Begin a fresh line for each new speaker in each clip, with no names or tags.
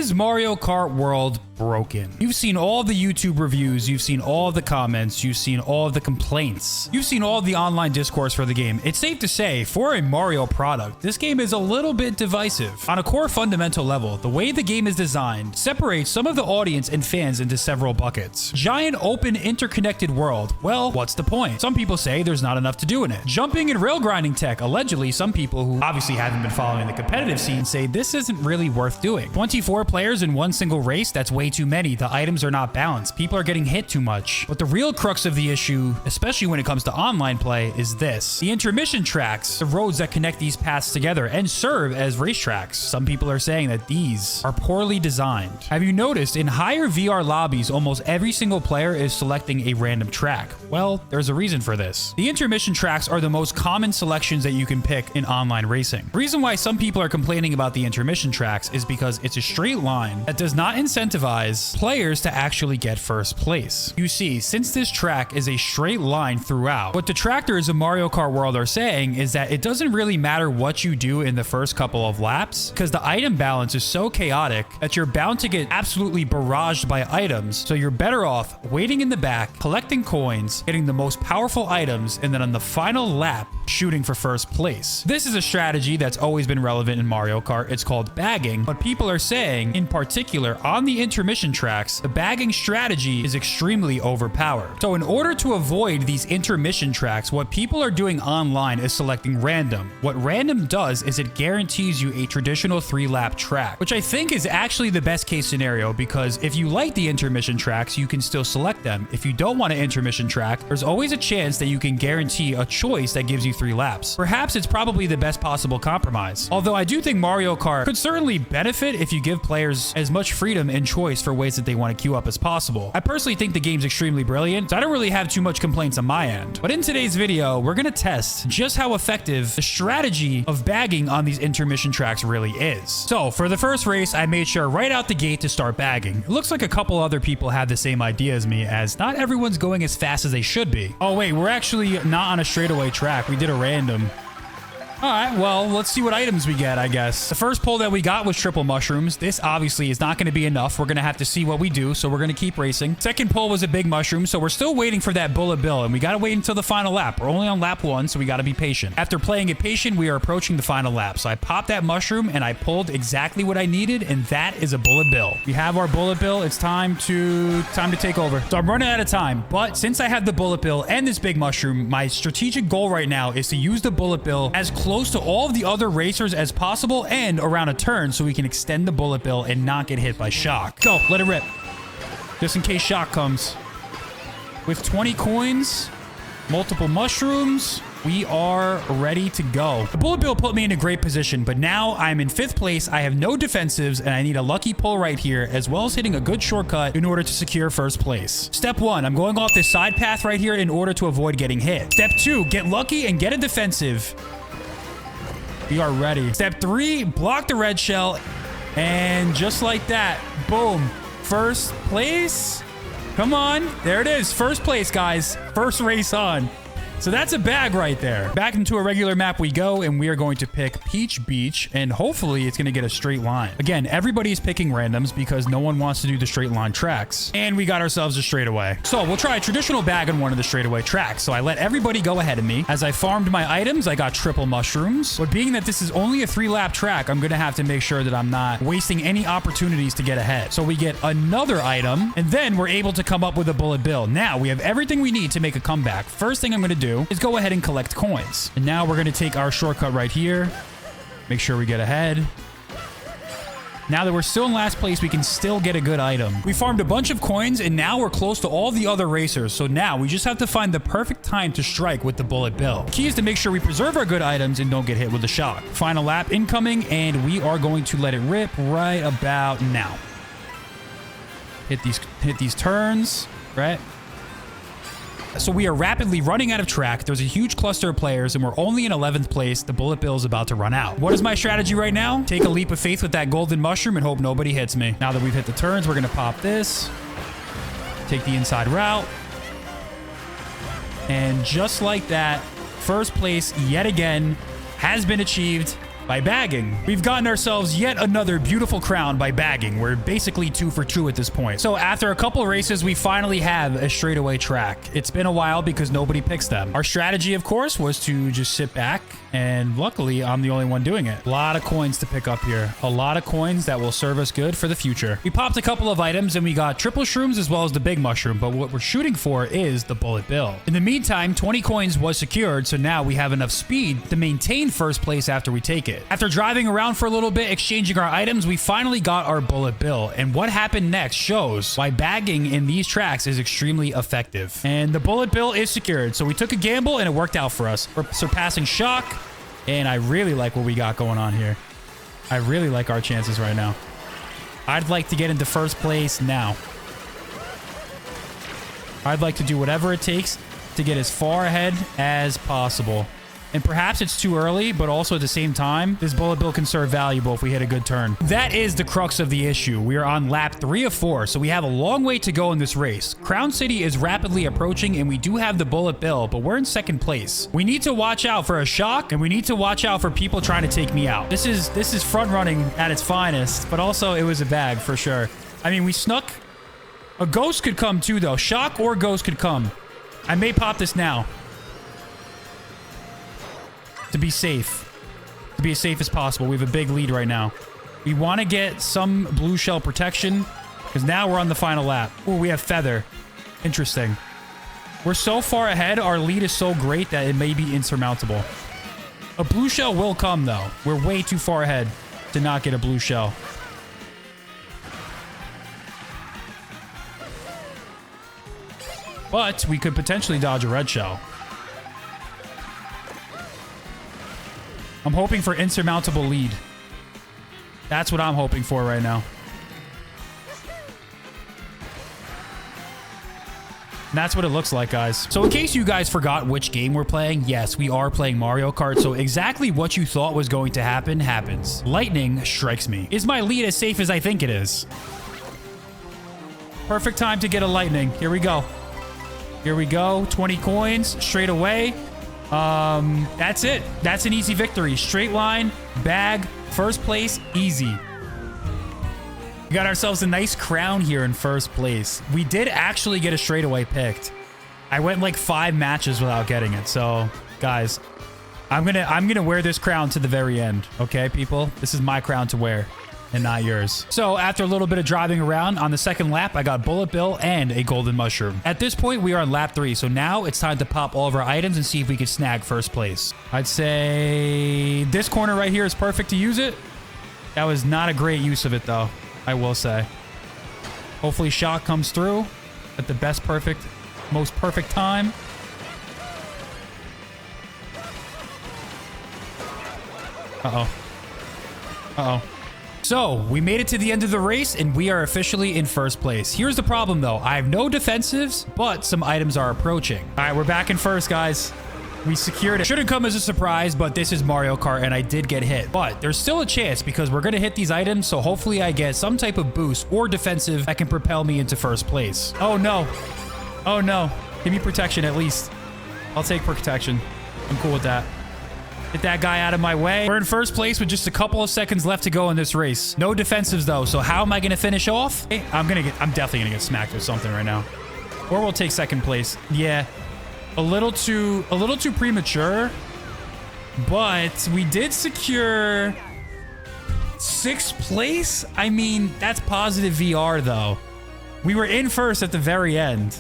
Is Mario Kart World broken? You've seen all the YouTube reviews, you've seen all the comments, you've seen all the complaints, you've seen all the online discourse for the game. It's safe to say, for a Mario product, this game is a little bit divisive. On a core fundamental level, the way the game is designed separates some of the audience and fans into several buckets. Giant, open, interconnected world. Well, what's the point? Some people say there's not enough to do in it. Jumping and rail grinding tech. Allegedly, some people who obviously haven't been following the competitive scene say this isn't really worth doing. 24 players in one single race, that's way too many. The items are not balanced. People are getting hit too much. But the real crux of the issue, especially when it comes to online play, is this. The intermission tracks, the roads that connect these paths together and serve as racetracks. Some people are saying that these are poorly designed. Have you noticed in higher VR lobbies, almost every single player is selecting a random track? Well, there's a reason for this. The intermission tracks are the most common selections that you can pick in online racing. The reason why some people are complaining about the intermission tracks is because it's a straight line that does not incentivize players to actually get first place. You see, since this track is a straight line throughout, what detractors of Mario Kart World are saying is that it doesn't really matter what you do in the first couple of laps, because the item balance is so chaotic that you're bound to get absolutely barraged by items, so you're better off waiting in the back, collecting coins, getting the most powerful items, and then on the final lap, shooting for first place. This is a strategy that's always been relevant in Mario Kart. It's called bagging, but people are saying, in particular, on the intermission tracks, the bagging strategy is extremely overpowered. So in order to avoid these intermission tracks, what people are doing online is selecting random. What random does is it guarantees you a traditional 3-lap track, which I think is actually the best case scenario, because if you like the intermission tracks, you can still select them. If you don't want an intermission track, there's always a chance that you can guarantee a choice that gives you 3 laps. Perhaps it's probably the best possible compromise. Although I do think Mario Kart could certainly benefit if you give players as much freedom and choice for ways that they want to queue up as possible. I personally think the game's extremely brilliant, so I don't really have too much complaints on my end. But in today's video, we're going to test just how effective the strategy of bagging on these intermission tracks really is. So for the first race, I made sure right out the gate to start bagging. It looks like a couple other people have the same idea as me, as not everyone's going as fast as they should be. Oh wait, we're actually not on a straightaway track. We did a random. All right, well, let's see what items we get, I guess. The first pull that we got was triple mushrooms. This obviously is not going to be enough. We're going to have to see what we do, so we're going to keep racing. Second pull was a big mushroom, so we're still waiting for that bullet bill, and we got to wait until the final lap. We're only on lap 1, so we got to be patient. After playing it patient, we are approaching the final lap. So I popped that mushroom, and I pulled exactly what I needed, and that is a bullet bill. We have our bullet bill. It's time to take over. So I'm running out of time, but since I have the bullet bill and this big mushroom, my strategic goal right now is to use the bullet bill as close to all of the other racers as possible and around a turn so we can extend the bullet bill and not get hit by shock. Go, let it rip. Just in case shock comes. With 20 coins, multiple mushrooms, we are ready to go. The bullet bill put me in a great position, but now I'm in 5th place. I have no defensives, and I need a lucky pull right here, as well as hitting a good shortcut in order to secure first place. Step 1, I'm going off this side path right here in order to avoid getting hit. Step 2, get lucky and get a defensive. We are ready. Step 3, block the red shell. And just like that, boom, first place. Come on. There it is. First place, guys. First race on. So that's a bag right there. Back into a regular map we go, and we are going to pick Peach Beach, and hopefully it's going to get a straight line. Again, everybody's picking randoms because no one wants to do the straight line tracks. And we got ourselves a straightaway. So we'll try a traditional bag on one of the straightaway tracks. So I let everybody go ahead of me. As I farmed my items, I got triple mushrooms. But being that this is only a 3-lap track, I'm going to have to make sure that I'm not wasting any opportunities to get ahead. So we get another item, and then we're able to come up with a bullet bill. Now we have everything we need to make a comeback. First thing I'm going to do is go ahead and collect coins. And now we're going to take our shortcut right here. Make sure we get ahead. Now that we're still in last place, we can still get a good item. We farmed a bunch of coins, and now we're close to all the other racers. So now we just have to find the perfect time to strike with the bullet bill. Key is to make sure we preserve our good items and don't get hit with a shock. Final lap incoming, and we are going to let it rip right about now. Hit these turns, right? So we are rapidly running out of track. There's a huge cluster of players, and we're only in 11th place. The bullet bill is about to run out. What is my strategy right now? Take a leap of faith with that golden mushroom and hope nobody hits me. Now that we've hit the turns, we're going to pop this. Take the inside route. And just like that, first place yet again has been achieved. by bagging. We've gotten ourselves yet another beautiful crown by bagging. We're basically 2 for 2 at this point. So after a couple races, we finally have a straightaway track. It's been a while because nobody picks them. Our strategy, of course, was to just sit back, and luckily, I'm the only one doing it. A lot of coins to pick up here. A lot of coins that will serve us good for the future. We popped a couple of items, and we got triple shrooms as well as the big mushroom, but what we're shooting for is the bullet bill. In the meantime, 20 coins was secured, so now we have enough speed to maintain first place after we take it. After driving around for a little bit, exchanging our items, we finally got our bullet bill, and what happened next shows why bagging in these tracks is extremely effective. And the bullet bill is secured, so we took a gamble and it worked out for us. We're surpassing Shock, and I really like what we got going on here. I really like our chances right now. I'd like to get into first place now. I'd like to do whatever it takes to get as far ahead as possible. And perhaps it's too early, but also at the same time, this bullet bill can serve valuable if we hit a good turn. That is the crux of the issue. We are on lap 3 of 4, so we have a long way to go in this race. Crown City is rapidly approaching, and we do have the bullet bill, but we're in second place. We need to watch out for a shock, and we need to watch out for people trying to take me out. This is front running at its finest, but also it was a bag for sure. I mean, we snuck. A ghost could come too, though. Shock or ghost could come. I may pop this now. To be safe. To be as safe as possible. We have a big lead right now. We want to get some blue shell protection because now we're on the final lap. Oh, we have feather. Interesting. We're so far ahead. Our lead is so great that it may be insurmountable. A blue shell will come, though. We're way too far ahead to not get a blue shell. But we could potentially dodge a red shell. I'm hoping for insurmountable lead. That's what I'm hoping for right now. And that's what it looks like, guys. So in case you guys forgot which game we're playing, yes, we are playing Mario Kart. So exactly what you thought was going to happen happens. Lightning strikes me. Is my lead as safe as I think it is? Perfect time to get a lightning. Here we go. Here we go. 20 coins straight away. That's it. That's an easy victory. Straight line, bag, first place, easy. We got ourselves a nice crown here in first place. We did actually get a straightaway picked. I went like 5 matches without getting it. So, guys, I'm gonna wear this crown to the very end. Okay, people? This is my crown to wear. And not yours. So after a little bit of driving around on the second lap, I got bullet bill and a golden mushroom. At this point, we are on lap 3. So now it's time to pop all of our items and see if we can snag first place. I'd say this corner right here is perfect to use it. That was not a great use of it, though, I will say. Hopefully Shock comes through at the most perfect time. Uh-oh. Uh-oh. So, we made it to the end of the race, and we are officially in first place. Here's the problem, though. I have no defensives, but some items are approaching. All right, we're back in first, guys. We secured it. Shouldn't come as a surprise, but this is Mario Kart, and I did get hit. But there's still a chance because we're going to hit these items, so hopefully I get some type of boost or defensive that can propel me into first place. Oh, no. Oh, no. Give me protection, at least. I'll take protection. I'm cool with that. Get that guy out of my way. We're in first place with just a couple of seconds left to go in this race. No defensives, though. So how am I going to finish off? I'm definitely going to get smacked with something right now. Or we'll take second place. Yeah. A little too premature. But we did secure 6th place. I mean, that's positive VR, though. We were in first at the very end.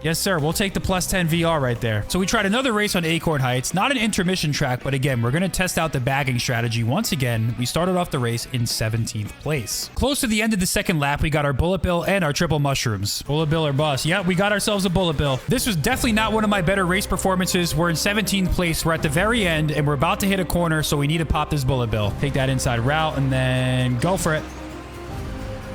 Yes, sir. We'll take the +10 VR right there. So we tried another race on Acorn Heights. Not an intermission track, but again, we're going to test out the bagging strategy. Once again, we started off the race in 17th place. Close to the end of the second lap, we got our bullet bill and our triple mushrooms. Bullet bill or bust. Yeah, we got ourselves a bullet bill. This was definitely not one of my better race performances. We're in 17th place. We're at the very end, and we're about to hit a corner, so we need to pop this bullet bill. Take that inside route, and then go for it.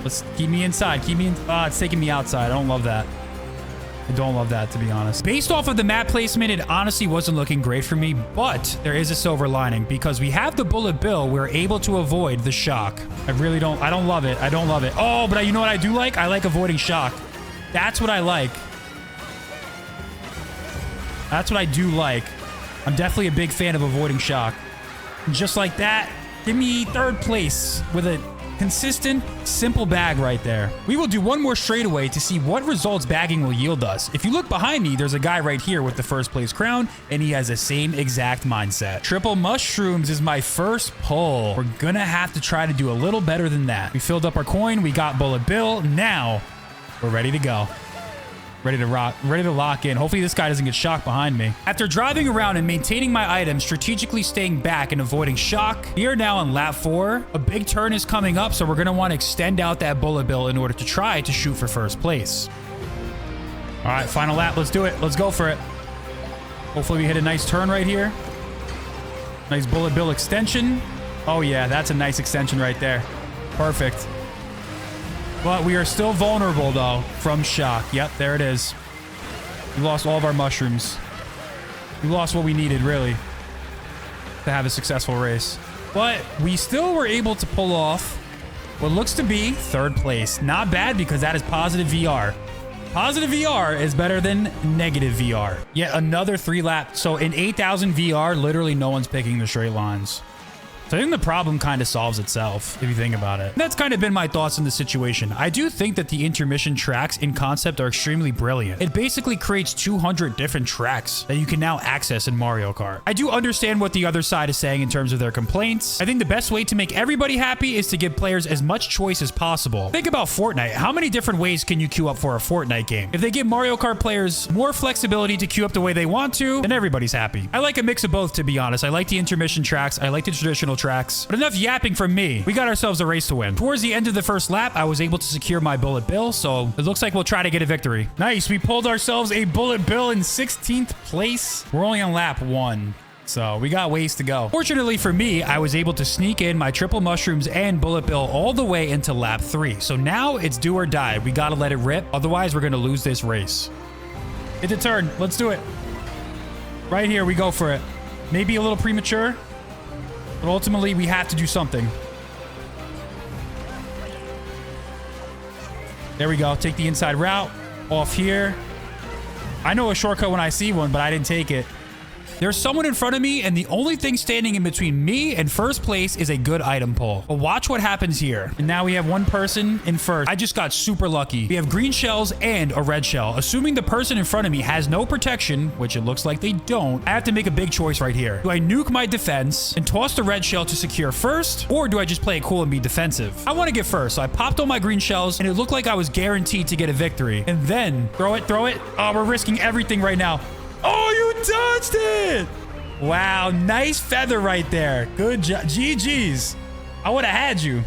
Let's keep me inside. Keep me in. It's taking me outside. I don't love that. I don't love that, to be honest. Based off of the map placement, it honestly wasn't looking great for me, but there is a silver lining. Because we have the bullet bill, we're able to avoid the shock. I don't love it. I don't love it. Oh, but you know what I do like? I like avoiding shock. That's what I like. That's what I do like. I'm definitely a big fan of avoiding shock. Just like that. Give me third place with a consistent, simple bag right there. We will do one more straightaway to see what results bagging will yield us. If you look behind me, there's a guy right here with the first place crown, and he has the same exact mindset. Triple mushrooms is my first pull. We're gonna have to try to do a little better than that. We filled up our coin. We got bullet bill. Now we're ready to go. Ready to rock, ready to lock in. Hopefully this guy doesn't get shocked behind me. After driving around and maintaining my items, strategically staying back and avoiding shock, we are now on lap 4. A big turn is coming up, so we're going to want to extend out that bullet bill in order to try to shoot for first place. All right, final lap. Let's do it. Let's go for it. Hopefully we hit a nice turn right here. Nice bullet bill extension. Oh yeah, that's a nice extension right there. Perfect. But we are still vulnerable, though, from shock. Yep, there it is. We lost all of our mushrooms. We lost what we needed, really, to have a successful race. But we still were able to pull off what looks to be third place. Not bad, because that is positive VR. Positive VR is better than negative VR. Yet another 3 lap. So in 8,000 VR, literally no one's picking the straight lines. So I think the problem kind of solves itself, if you think about it. That's kind of been my thoughts on the situation. I do think that the intermission tracks in concept are extremely brilliant. It basically creates 200 different tracks that you can now access in Mario Kart. I do understand what the other side is saying in terms of their complaints. I think the best way to make everybody happy is to give players as much choice as possible. Think about Fortnite. How many different ways can you queue up for a Fortnite game? If they give Mario Kart players more flexibility to queue up the way they want to, then everybody's happy. I like a mix of both, to be honest. I like the intermission tracks. I like the traditional tracks. But enough yapping from me. We got ourselves a race to win. Towards the end of the first lap, I was able to secure my bullet bill, so it looks like we'll try to get a victory. Nice. We pulled ourselves a bullet bill in 16th place. We're only on lap 1. So we got ways to go. Fortunately for me, I was able to sneak in my triple mushrooms and bullet bill all the way into lap 3. So now it's do or die. We got to let it rip. Otherwise, we're going to lose this race. Hit the turn. Let's do it. Right here, we go for it. Maybe a little premature, but ultimately we have to do something. There we go. Take the inside route. Off here. I know a shortcut when I see one, but I didn't take it. There's someone in front of me, and the only thing standing in between me and first place is a good item pull. But watch what happens here. And now we have one person in first. I just got super lucky. We have green shells and a red shell. Assuming the person in front of me has no protection, which it looks like they don't, I have to make a big choice right here. Do I nuke my defense and toss the red shell to secure first, or do I just play it cool and be defensive? I want to get first, so I popped all my green shells, and it looked like I was guaranteed to get a victory. And then, throw it, throw it. Oh, we're risking everything right now. Oh, you touched it! Wow, nice feather right there. Good job. GG's. I would have had you.